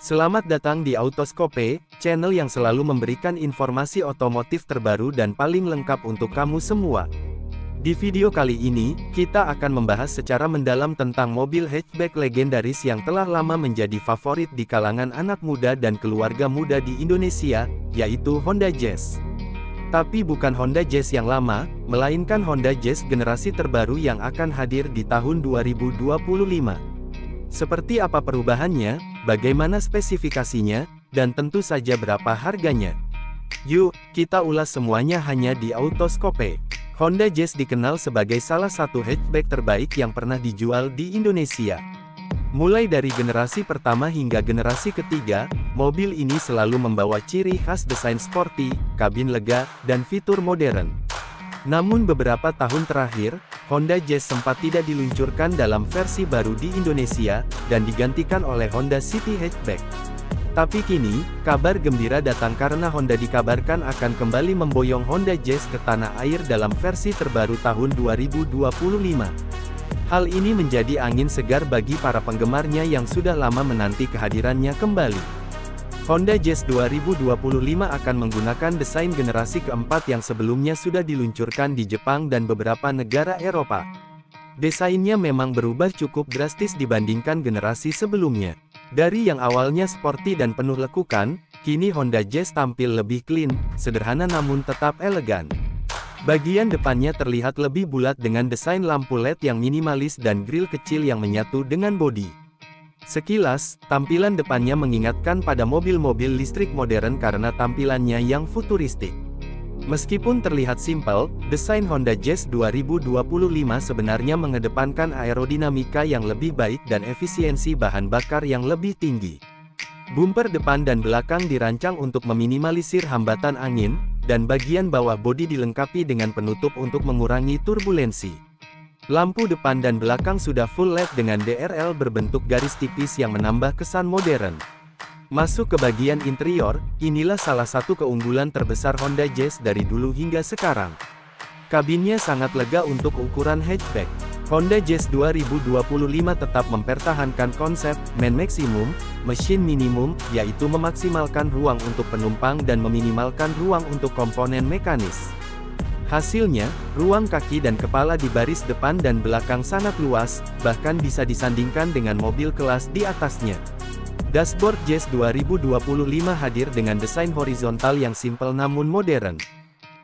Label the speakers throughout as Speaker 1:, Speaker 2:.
Speaker 1: Selamat datang di Autoskope, channel yang selalu memberikan informasi otomotif terbaru dan paling lengkap untuk kamu semua. Di video kali ini, kita akan membahas secara mendalam tentang mobil hatchback legendaris yang telah lama menjadi favorit di kalangan anak muda dan keluarga muda di Indonesia, yaitu Honda Jazz. Tapi bukan Honda Jazz yang lama, melainkan Honda Jazz generasi terbaru yang akan hadir di tahun 2025. Seperti apa perubahannya, bagaimana spesifikasinya, dan tentu saja berapa harganya. Yuk, kita ulas semuanya hanya di Autoskope. Honda Jazz dikenal sebagai salah satu hatchback terbaik yang pernah dijual di Indonesia. Mulai dari generasi pertama hingga generasi ketiga, mobil ini selalu membawa ciri khas desain sporty, kabin lega, dan fitur modern. Namun beberapa tahun terakhir, Honda Jazz sempat tidak diluncurkan dalam versi baru di Indonesia, dan digantikan oleh Honda City Hatchback. Tapi kini, kabar gembira datang karena Honda dikabarkan akan kembali memboyong Honda Jazz ke tanah air dalam versi terbaru tahun 2025. Hal ini menjadi angin segar bagi para penggemarnya yang sudah lama menanti kehadirannya kembali. Honda Jazz 2025 akan menggunakan desain generasi keempat yang sebelumnya sudah diluncurkan di Jepang dan beberapa negara Eropa. Desainnya memang berubah cukup drastis dibandingkan generasi sebelumnya. Dari yang awalnya sporty dan penuh lekukan, kini Honda Jazz tampil lebih clean, sederhana namun tetap elegan. Bagian depannya terlihat lebih bulat dengan desain lampu LED yang minimalis dan grill kecil yang menyatu dengan bodi. Sekilas, tampilan depannya mengingatkan pada mobil-mobil listrik modern karena tampilannya yang futuristik. Meskipun terlihat simpel, desain Honda Jazz 2025 sebenarnya mengedepankan aerodinamika yang lebih baik dan efisiensi bahan bakar yang lebih tinggi. Bumper depan dan belakang dirancang untuk meminimalisir hambatan angin, dan bagian bawah bodi dilengkapi dengan penutup untuk mengurangi turbulensi. Lampu depan dan belakang sudah full LED dengan DRL berbentuk garis tipis yang menambah kesan modern. Masuk ke bagian interior, inilah salah satu keunggulan terbesar Honda Jazz dari dulu hingga sekarang. Kabinnya sangat lega untuk ukuran hatchback. Honda Jazz 2025 tetap mempertahankan konsep man maximum, machine minimum, yaitu memaksimalkan ruang untuk penumpang dan meminimalkan ruang untuk komponen mekanis. Hasilnya, ruang kaki dan kepala di baris depan dan belakang sangat luas, bahkan bisa disandingkan dengan mobil kelas di atasnya. Dashboard Jazz 2025 hadir dengan desain horizontal yang simpel namun modern.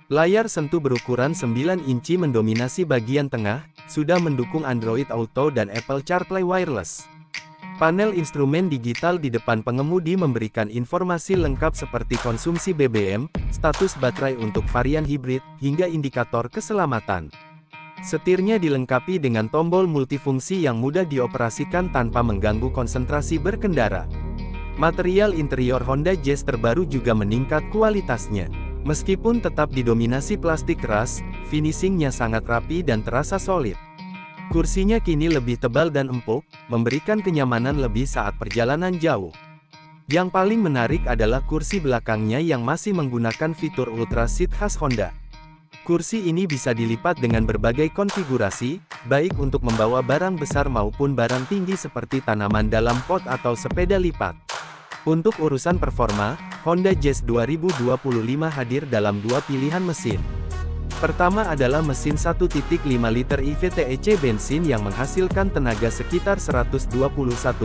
Speaker 1: Layar sentuh berukuran 9 inci mendominasi bagian tengah, sudah mendukung Android Auto dan Apple CarPlay Wireless. Panel instrumen digital di depan pengemudi memberikan informasi lengkap seperti konsumsi BBM, status baterai untuk varian hibrid, hingga indikator keselamatan. Setirnya dilengkapi dengan tombol multifungsi yang mudah dioperasikan tanpa mengganggu konsentrasi berkendara. Material interior Honda Jazz terbaru juga meningkat kualitasnya. Meskipun tetap didominasi plastik keras, finishingnya sangat rapi dan terasa solid. Kursinya kini lebih tebal dan empuk, memberikan kenyamanan lebih saat perjalanan jauh. Yang paling menarik adalah kursi belakangnya yang masih menggunakan fitur Ultra Seat khas Honda. Kursi ini bisa dilipat dengan berbagai konfigurasi, baik untuk membawa barang besar maupun barang tinggi seperti tanaman dalam pot atau sepeda lipat. Untuk urusan performa, Honda Jazz 2025 hadir dalam dua pilihan mesin. Pertama adalah mesin 1.5 liter IVTEC bensin yang menghasilkan tenaga sekitar 121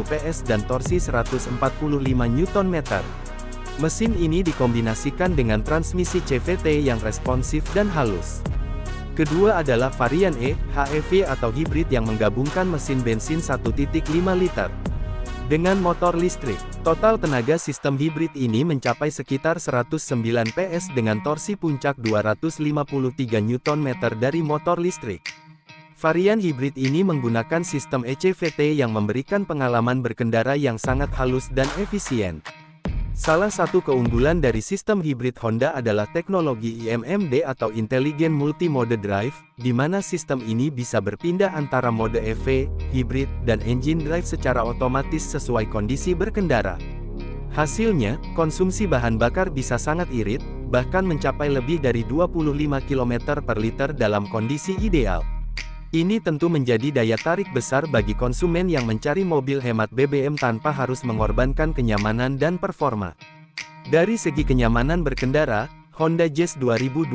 Speaker 1: PS dan torsi 145 Nm. Mesin ini dikombinasikan dengan transmisi CVT yang responsif dan halus. Kedua adalah varian HEV atau hibrid yang menggabungkan mesin bensin 1.5 liter dengan motor listrik. Total tenaga sistem hibrid ini mencapai sekitar 109 PS dengan torsi puncak 253 Nm dari motor listrik. Varian hibrid ini menggunakan sistem ECVT yang memberikan pengalaman berkendara yang sangat halus dan efisien. Salah satu keunggulan dari sistem hibrid Honda adalah teknologi IMMD atau Intelligent Multi-Mode Drive, di mana sistem ini bisa berpindah antara mode EV, hibrid, dan engine drive secara otomatis sesuai kondisi berkendara. Hasilnya, konsumsi bahan bakar bisa sangat irit, bahkan mencapai lebih dari 25 km per liter dalam kondisi ideal. Ini tentu menjadi daya tarik besar bagi konsumen yang mencari mobil hemat BBM tanpa harus mengorbankan kenyamanan dan performa. Dari segi kenyamanan berkendara, Honda Jazz 2025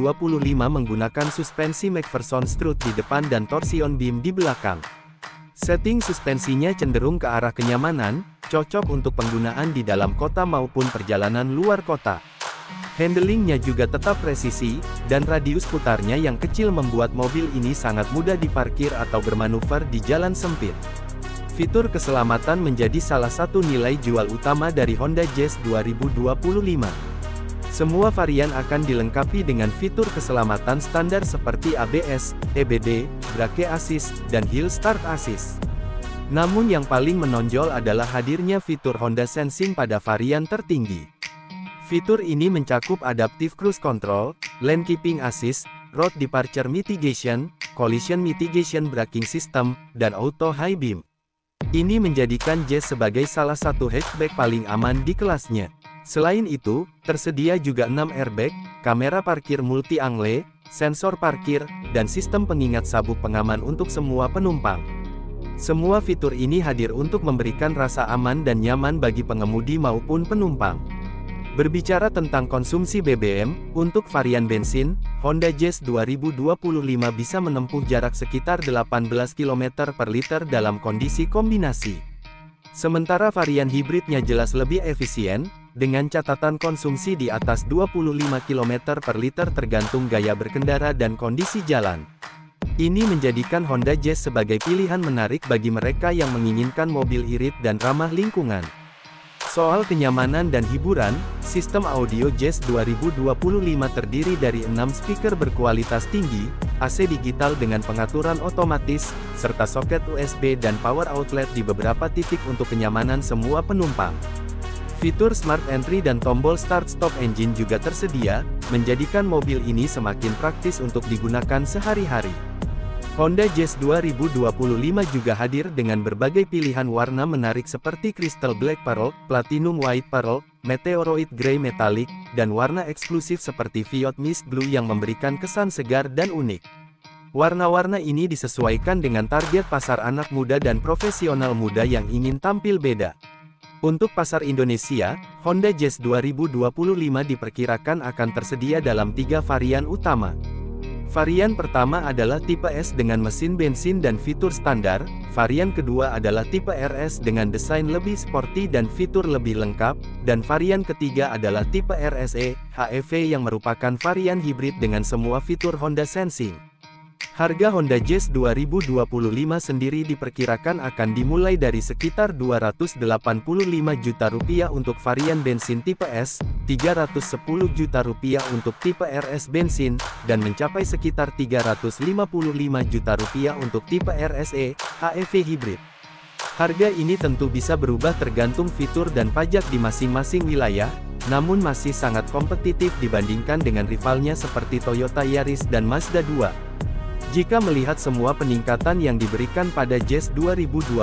Speaker 1: menggunakan suspensi McPherson strut di depan dan torsion beam di belakang. Setting suspensinya cenderung ke arah kenyamanan, cocok untuk penggunaan di dalam kota maupun perjalanan luar kota. Handlingnya juga tetap presisi, dan radius putarnya yang kecil membuat mobil ini sangat mudah diparkir atau bermanuver di jalan sempit. Fitur keselamatan menjadi salah satu nilai jual utama dari Honda Jazz 2025. Semua varian akan dilengkapi dengan fitur keselamatan standar seperti ABS, EBD, Brake Assist, dan Hill Start Assist. Namun yang paling menonjol adalah hadirnya fitur Honda Sensing pada varian tertinggi. Fitur ini mencakup Adaptive Cruise Control, Lane Keeping Assist, Road Departure Mitigation, Collision Mitigation Braking System, dan Auto High Beam. Ini menjadikan Jazz sebagai salah satu hatchback paling aman di kelasnya. Selain itu, tersedia juga 6 airbag, kamera parkir multi-angle, sensor parkir, dan sistem pengingat sabuk pengaman untuk semua penumpang. Semua fitur ini hadir untuk memberikan rasa aman dan nyaman bagi pengemudi maupun penumpang. Berbicara tentang konsumsi BBM, untuk varian bensin, Honda Jazz 2025 bisa menempuh jarak sekitar 18 km per liter dalam kondisi kombinasi. Sementara varian hibridnya jelas lebih efisien, dengan catatan konsumsi di atas 25 km per liter tergantung gaya berkendara dan kondisi jalan. Ini menjadikan Honda Jazz sebagai pilihan menarik bagi mereka yang menginginkan mobil irit dan ramah lingkungan. Soal kenyamanan dan hiburan, sistem audio Jazz 2025 terdiri dari 6 speaker berkualitas tinggi, AC digital dengan pengaturan otomatis, serta soket USB dan power outlet di beberapa titik untuk kenyamanan semua penumpang. Fitur Smart Entry dan tombol Start-Stop Engine juga tersedia, menjadikan mobil ini semakin praktis untuk digunakan sehari-hari. Honda Jazz 2025 juga hadir dengan berbagai pilihan warna menarik seperti Crystal Black Pearl, Platinum White Pearl, Meteoroid Grey Metallic, dan warna eksklusif seperti Viod Mist Blue yang memberikan kesan segar dan unik. Warna-warna ini disesuaikan dengan target pasar anak muda dan profesional muda yang ingin tampil beda. Untuk pasar Indonesia, Honda Jazz 2025 diperkirakan akan tersedia dalam 3 varian utama. Varian pertama adalah tipe S dengan mesin bensin dan fitur standar, varian kedua adalah tipe RS dengan desain lebih sporty dan fitur lebih lengkap, dan varian ketiga adalah tipe RSE, HEV yang merupakan varian hibrid dengan semua fitur Honda Sensing. Harga Honda Jazz 2025 sendiri diperkirakan akan dimulai dari sekitar Rp285 juta untuk varian bensin tipe S, Rp310 juta untuk tipe RS bensin, dan mencapai sekitar Rp355 juta untuk tipe RSE, HEV hybrid. Harga ini tentu bisa berubah tergantung fitur dan pajak di masing-masing wilayah, namun masih sangat kompetitif dibandingkan dengan rivalnya seperti Toyota Yaris dan Mazda 2. Jika melihat semua peningkatan yang diberikan pada Jazz 2025,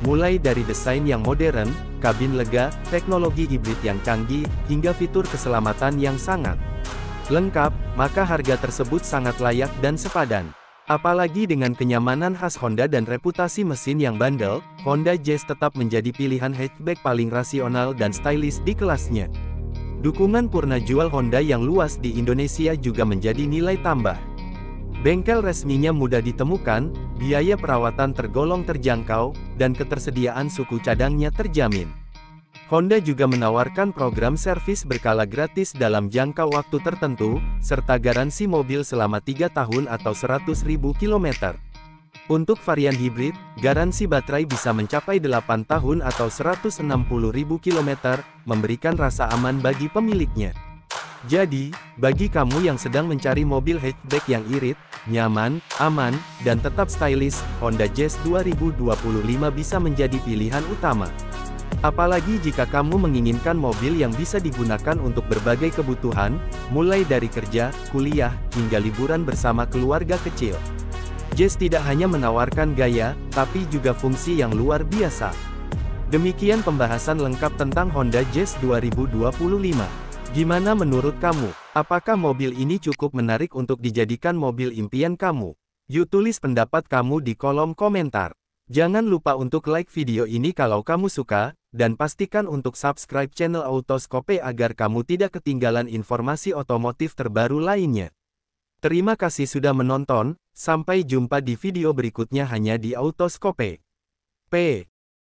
Speaker 1: mulai dari desain yang modern, kabin lega, teknologi hibrid yang canggih, hingga fitur keselamatan yang sangat lengkap, maka harga tersebut sangat layak dan sepadan. Apalagi dengan kenyamanan khas Honda dan reputasi mesin yang bandel, Honda Jazz tetap menjadi pilihan hatchback paling rasional dan stylish di kelasnya. Dukungan purna jual Honda yang luas di Indonesia juga menjadi nilai tambah. Bengkel resminya mudah ditemukan, biaya perawatan tergolong terjangkau, dan ketersediaan suku cadangnya terjamin. Honda juga menawarkan program servis berkala gratis dalam jangka waktu tertentu, serta garansi mobil selama 3 tahun atau 100.000 km. Untuk varian hibrid, garansi baterai bisa mencapai 8 tahun atau 160.000 km, memberikan rasa aman bagi pemiliknya. Jadi, bagi kamu yang sedang mencari mobil hatchback yang irit, nyaman, aman, dan tetap stylish, Honda Jazz 2025 bisa menjadi pilihan utama. Apalagi jika kamu menginginkan mobil yang bisa digunakan untuk berbagai kebutuhan, mulai dari kerja, kuliah, hingga liburan bersama keluarga kecil. Jazz tidak hanya menawarkan gaya, tapi juga fungsi yang luar biasa. Demikian pembahasan lengkap tentang Honda Jazz 2025. Gimana menurut kamu? Apakah mobil ini cukup menarik untuk dijadikan mobil impian kamu? Yuk tulis pendapat kamu di kolom komentar. Jangan lupa untuk like video ini kalau kamu suka, dan pastikan untuk subscribe channel Autoscope agar kamu tidak ketinggalan informasi otomotif terbaru lainnya. Terima kasih sudah menonton, sampai jumpa di video berikutnya hanya di Autoscope. P.